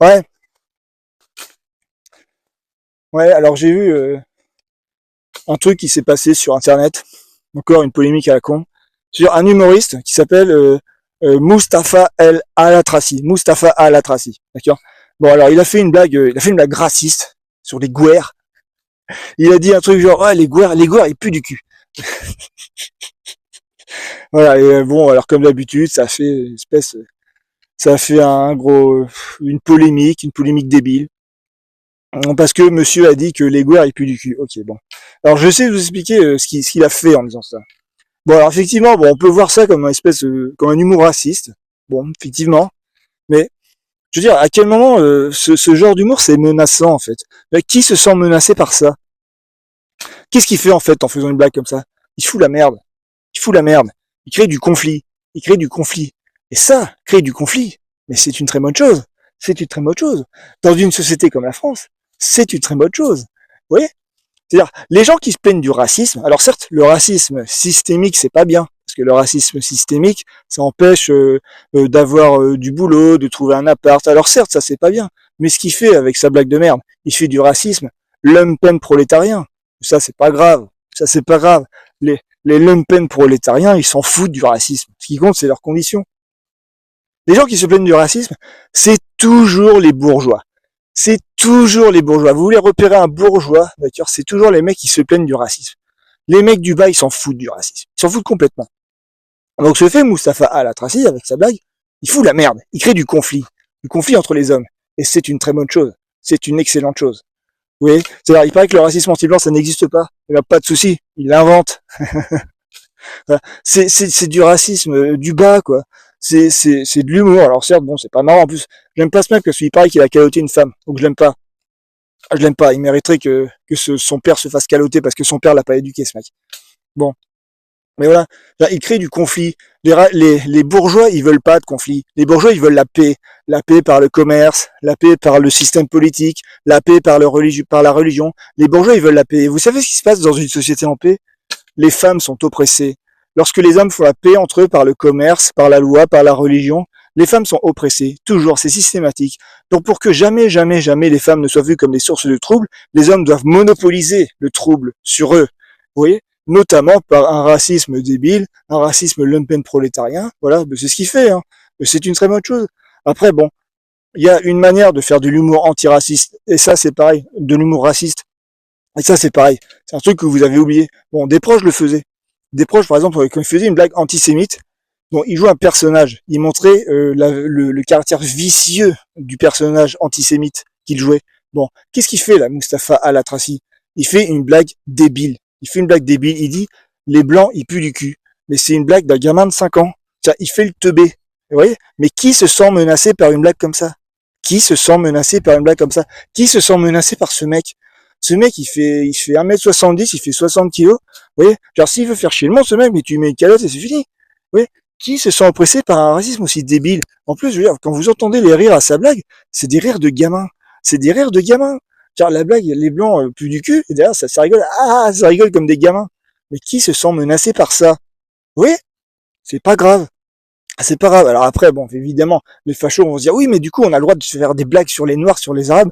Ouais, ouais, alors j'ai vu un truc qui s'est passé sur Internet, encore une polémique à la con, sur un humoriste qui s'appelle Mustapha El Alatrassi. Mustapha Alatrassi, d'accord. Bon, alors il a fait une blague raciste sur les gouers. Il a dit un truc genre, ah, les gouers, ils puent du cul. Voilà, et bon, alors comme d'habitude, ça a fait une polémique débile. Parce que monsieur a dit que les gouers, ils puent du cul. Ok, bon. Alors je sais vous expliquer ce qu'il a fait en disant ça. Bon, alors effectivement, bon, on peut voir ça comme comme un humour raciste. Bon, effectivement. Mais, je veux dire, à quel moment ce genre d'humour, c'est menaçant, en fait? Mais qui se sent menacé par ça? Qu'est-ce qu'il fait, en fait, en faisant une blague comme ça? Il fout la merde. Il fout la merde. Il crée du conflit. Il crée du conflit. Et ça, créer du conflit, mais c'est une très bonne chose. C'est une très bonne chose. Dans une société comme la France, c'est une très bonne chose. Vous voyez? C'est-à-dire, les gens qui se plaignent du racisme, alors certes, le racisme systémique, c'est pas bien, parce que le racisme systémique, ça empêche d'avoir du boulot, de trouver un appart. Alors certes, ça c'est pas bien, mais ce qu'il fait avec sa blague de merde, il fait du racisme lumpen prolétarien. Ça c'est pas grave, ça c'est pas grave. Les lumpen prolétariens, ils s'en foutent du racisme. Ce qui compte, c'est leurs conditions. Les gens qui se plaignent du racisme, c'est toujours les bourgeois. C'est toujours les bourgeois. Vous voulez repérer un bourgeois, d'accord, c'est toujours les mecs qui se plaignent du racisme. Les mecs du bas, ils s'en foutent du racisme. Ils s'en foutent complètement. Donc ce fait Mustapha Al-Atrassi, avec sa blague, il fout la merde. Il crée du conflit entre les hommes. Et c'est une très bonne chose. C'est une excellente chose. Vous voyez, c'est-à-dire, il paraît que le racisme anti-blanc, ça n'existe pas. Il n'y a pas de souci. Il l'invente. Voilà. C'est du racisme du bas, quoi. C'est de l'humour. Alors certes, bon, c'est pas marrant. En plus, j'aime pas ce mec parce qu'il paraît qu'il a caloté une femme. Donc je l'aime pas. Ah, je l'aime pas. Il mériterait que son père se fasse caloter parce que son père l'a pas éduqué, ce mec. Bon. Mais voilà. Là, il crée du conflit. Les bourgeois, ils veulent pas de conflit. Les bourgeois, ils veulent la paix. La paix par le commerce, la paix par le système politique, la paix par la religion. Les bourgeois, ils veulent la paix. Et vous savez ce qui se passe dans une société en paix? Les femmes sont oppressées. Lorsque les hommes font la paix entre eux par le commerce, par la loi, par la religion, les femmes sont oppressées. Toujours, c'est systématique. Donc pour que jamais, jamais, jamais les femmes ne soient vues comme des sources de troubles, les hommes doivent monopoliser le trouble sur eux. Vous voyez? Notamment par un racisme débile, un racisme lumpen prolétarien. Voilà, c'est ce qu'il fait. Hein. C'est une très bonne chose. Après, bon, il y a une manière de faire de l'humour antiraciste. Et ça, c'est pareil, de l'humour raciste. Et ça, c'est pareil. C'est un truc que vous avez oublié. Bon, des proches le faisaient. Des proches, par exemple, quand ils faisaient une blague antisémite, bon, ils jouaient un personnage. Ils montraient le caractère vicieux du personnage antisémite qu'il jouait. Bon, qu'est-ce qu'il fait là, Mustapha Al-Atrassi? Il fait une blague débile. Il fait une blague débile. Il dit les blancs, ils puent du cul. Mais c'est une blague d'un gamin de 5 ans. Il fait le teubé. Vous voyez? Mais qui se sent menacé par une blague comme ça? Qui se sent menacé par une blague comme ça? Qui se sent menacé par ce mec? Ce mec, il fait 1m70, il fait 60 kilos. Vous voyez? Genre, s'il veut faire chier le monde, ce mec, mais tu mets une calotte et c'est fini. Vous voyez? Qui se sent oppressé par un racisme aussi débile? En plus, je veux dire, quand vous entendez les rires à sa blague, c'est des rires de gamins. C'est des rires de gamins. Genre, la blague, les blancs puent du cul, et derrière, ça rigole. Ah, ça rigole comme des gamins. Mais qui se sent menacé par ça? Vous voyez? C'est pas grave. C'est pas grave. Alors après, bon, évidemment, les fachos vont se dire, oui, mais du coup, on a le droit de se faire des blagues sur les noirs, sur les arabes.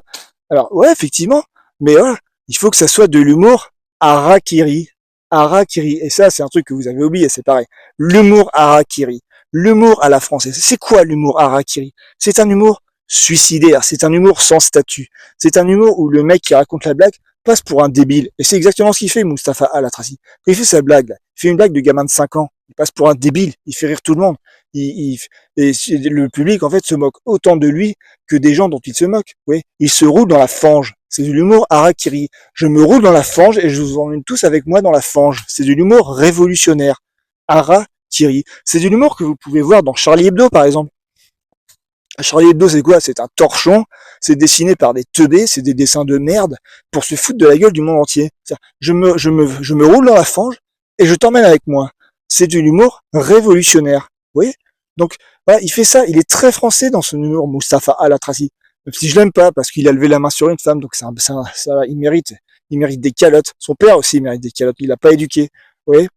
Alors, ouais, effectivement. Mais voilà, il faut que ça soit de l'humour harakiri. Harakiri. Et ça, c'est un truc que vous avez oublié, c'est pareil. L'humour harakiri. L'humour à la française. C'est quoi l'humour harakiri? C'est un humour suicidaire. C'est un humour sans statut. C'est un humour où le mec qui raconte la blague passe pour un débile. Et c'est exactement ce qu'il fait, Mustapha Al-Atrassi. Quand il fait sa blague, là, il fait une blague de gamin de 5 ans. Il passe pour un débile. Il fait rire tout le monde. Et le public, en fait, se moque autant de lui que des gens dont il se moque. Oui. Il se roule dans la fange. C'est de l'humour harakiri. Je me roule dans la fange et je vous emmène tous avec moi dans la fange. C'est de l'humour révolutionnaire. Harakiri. C'est de l'humour que vous pouvez voir dans Charlie Hebdo, par exemple. Charlie Hebdo, c'est quoi? C'est un torchon. C'est dessiné par des teubés. C'est des dessins de merde pour se foutre de la gueule du monde entier. Je me roule dans la fange et je t'emmène avec moi. C'est de l'humour révolutionnaire. Vous voyez? Donc, voilà, il fait ça. Il est très français dans son humour, Mustapha Al-Atrassi. Même si je l'aime pas, parce qu'il a levé la main sur une femme, donc il mérite des calottes. Son père aussi il mérite des calottes. Il l'a pas éduqué. Vous voyez?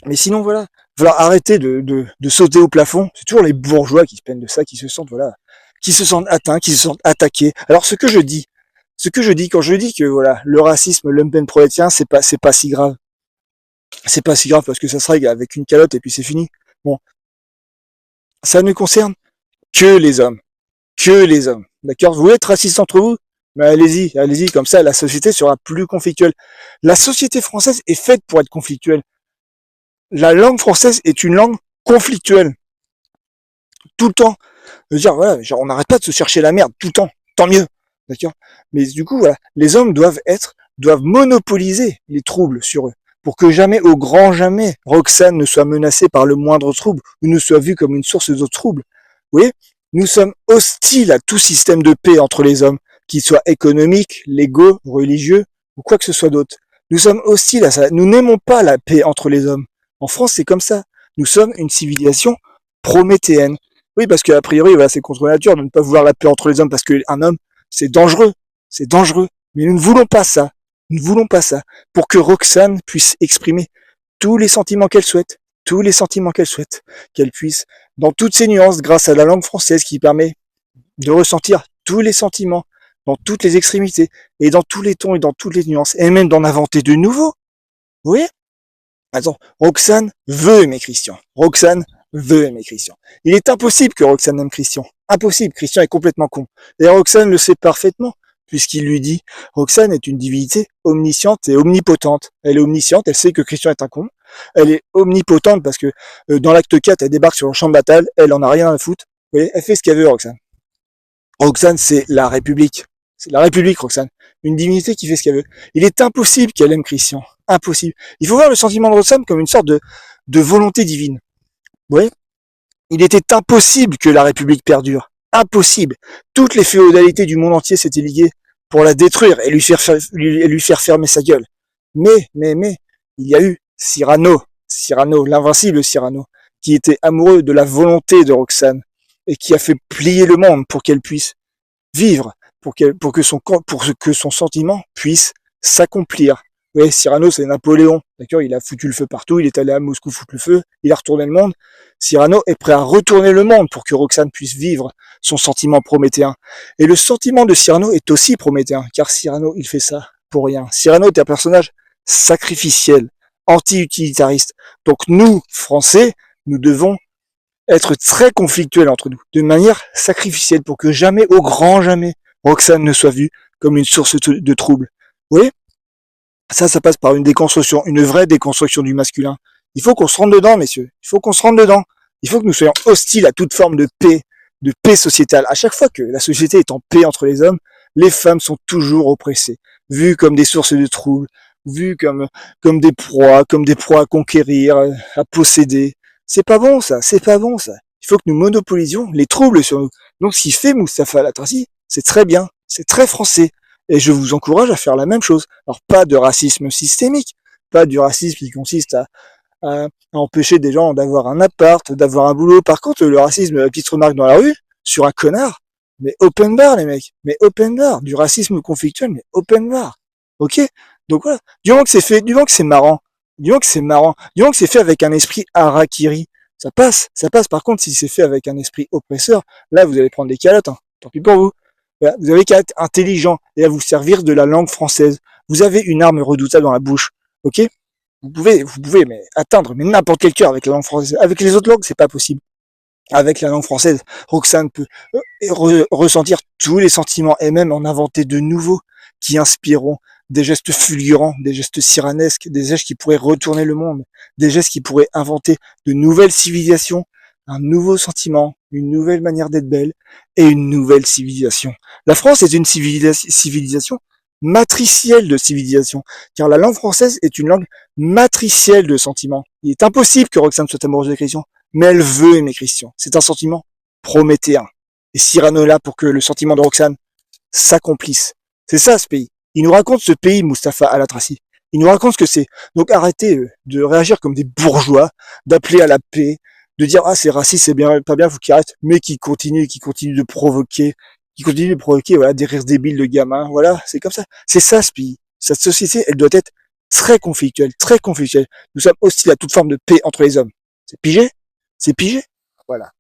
Mais sinon, voilà. Voilà, arrêtez de sauter au plafond. C'est toujours les bourgeois qui se plaignent de ça, qui se sentent, voilà, qui se sentent atteints, qui se sentent attaqués. Alors ce que je dis quand je dis que voilà, le racisme, lumpenprolétarien, c'est pas si grave. C'est pas si grave parce que ça se règle avec une calotte et puis c'est fini. Bon, ça ne concerne que les hommes. Que les hommes. D'accord? Vous voulez être raciste entre vous? Mais allez-y, allez-y, comme ça la société sera plus conflictuelle. La société française est faite pour être conflictuelle. La langue française est une langue conflictuelle. Tout le temps. Je veux dire, voilà, genre, on n'arrête pas de se chercher la merde tout le temps. Tant mieux. D'accord? Mais du coup, voilà, les hommes doivent monopoliser les troubles sur eux. Pour que jamais, au grand jamais, Roxane ne soit menacée par le moindre trouble, ou ne soit vue comme une source de trouble. Vous voyez? Nous sommes hostiles à tout système de paix entre les hommes, qu'il soit économique, légaux, religieux, ou quoi que ce soit d'autre. Nous sommes hostiles à ça. Nous n'aimons pas la paix entre les hommes. En France, c'est comme ça. Nous sommes une civilisation prométhéenne. Oui, parce qu'a priori, voilà, c'est contre nature de ne pas vouloir la paix entre les hommes, parce qu'un homme, c'est dangereux. C'est dangereux. Mais nous ne voulons pas ça. Nous ne voulons pas ça. Pour que Roxane puisse exprimer tous les sentiments qu'elle souhaite, tous les sentiments qu'elle puisse, dans toutes ses nuances, grâce à la langue française qui permet de ressentir tous les sentiments, dans toutes les extrémités, et dans tous les tons et dans toutes les nuances, et même d'en inventer de nouveaux. Vous voyez? Attends, Roxane veut aimer Christian. Roxane veut aimer Christian. Il est impossible que Roxane aime Christian. Impossible, Christian est complètement con. Et Roxane le sait parfaitement, puisqu'il lui dit, Roxane est une divinité omnisciente et omnipotente. Elle est omnisciente, elle sait que Christian est un con. Elle est omnipotente parce que dans l'acte 4, elle débarque sur le champ de bataille, elle en a rien à foutre. Vous voyez, elle fait ce qu'elle veut, Roxane. Roxane, c'est la République. C'est la République, Roxane. Une divinité qui fait ce qu'elle veut. Il est impossible qu'elle aime Christian. Impossible. Il faut voir le sentiment de Roxane comme une sorte de volonté divine. Vous voyez? Il était impossible que la République perdure. Impossible. Toutes les féodalités du monde entier s'étaient liguées pour la détruire et lui faire fermer sa gueule. Mais, il y a eu Cyrano, l'invincible Cyrano, qui était amoureux de la volonté de Roxane et qui a fait plier le monde pour qu'elle puisse vivre, pour que son sentiment puisse s'accomplir. Ouais, Cyrano, c'est Napoléon, d'accord? Il a foutu le feu partout, il est allé à Moscou foutre le feu, il a retourné le monde. Cyrano est prêt à retourner le monde pour que Roxane puisse vivre son sentiment prométhéen. Et le sentiment de Cyrano est aussi prométhéen, car Cyrano, il fait ça pour rien. Cyrano est un personnage sacrificiel, anti-utilitariste. Donc nous, Français, nous devons être très conflictuels entre nous, de manière sacrificielle, pour que jamais, au grand jamais, Roxane ne soit vue comme une source de trouble. Vous voyez? Ça passe par une déconstruction, une vraie déconstruction du masculin. Il faut qu'on se rentre dedans, messieurs. Il faut qu'on se rentre dedans. Il faut que nous soyons hostiles à toute forme de paix sociétale. À chaque fois que la société est en paix entre les hommes, les femmes sont toujours oppressées, vues comme des sources de troubles, vues comme des proies à conquérir, à posséder. C'est pas bon, ça. C'est pas bon, ça. Il faut que nous monopolisions les troubles sur nous. Donc, ce qu'il fait Mustapha Al-Atrassi, c'est très bien. C'est très français. Et je vous encourage à faire la même chose. Alors, pas de racisme systémique, pas du racisme qui consiste à empêcher des gens d'avoir un appart, d'avoir un boulot. Par contre, le racisme, la petite remarque dans la rue, sur un connard, mais open bar, les mecs. Mais open bar. Du racisme conflictuel, mais open bar. Ok? Donc voilà. Du moment que c'est fait, du moment que c'est marrant, du moment que c'est fait avec un esprit harakiri, ça passe. Ça passe. Par contre, si c'est fait avec un esprit oppresseur, là, vous allez prendre des calottes, hein. Tant pis pour vous. Voilà, vous avez qu'à être intelligent et à vous servir de la langue française. Vous avez une arme redoutable dans la bouche, ok? Vous pouvez mais atteindre mais n'importe quel cœur avec la langue française. Avec les autres langues, c'est pas possible. Avec la langue française, Roxane peut ressentir tous les sentiments et même en inventer de nouveaux qui inspireront des gestes fulgurants, des gestes cyranesques, des gestes qui pourraient retourner le monde, des gestes qui pourraient inventer de nouvelles civilisations, un nouveau sentiment, une nouvelle manière d'être belle et une nouvelle civilisation. La France est une civilisation matricielle de civilisation, car la langue française est une langue matricielle de sentiments. Il est impossible que Roxane soit amoureuse de Christian, mais elle veut aimer Christian. C'est un sentiment prométhéen. Et Cyrano est là pour que le sentiment de Roxane s'accomplisse. C'est ça ce pays. Il nous raconte ce pays, Mustapha Al-Atrassi. Il nous raconte ce que c'est. Donc arrêtez de réagir comme des bourgeois, d'appeler à la paix, de dire ah c'est raciste, c'est bien, pas bien, faut qu'il arrête, mais qui continue de provoquer, voilà, des rires débiles de gamins, voilà, c'est comme ça. C'est ça ce pays. Cette société, elle doit être très conflictuelle, très conflictuelle. Nous sommes hostiles à toute forme de paix entre les hommes. C'est pigé? C'est pigé? Voilà.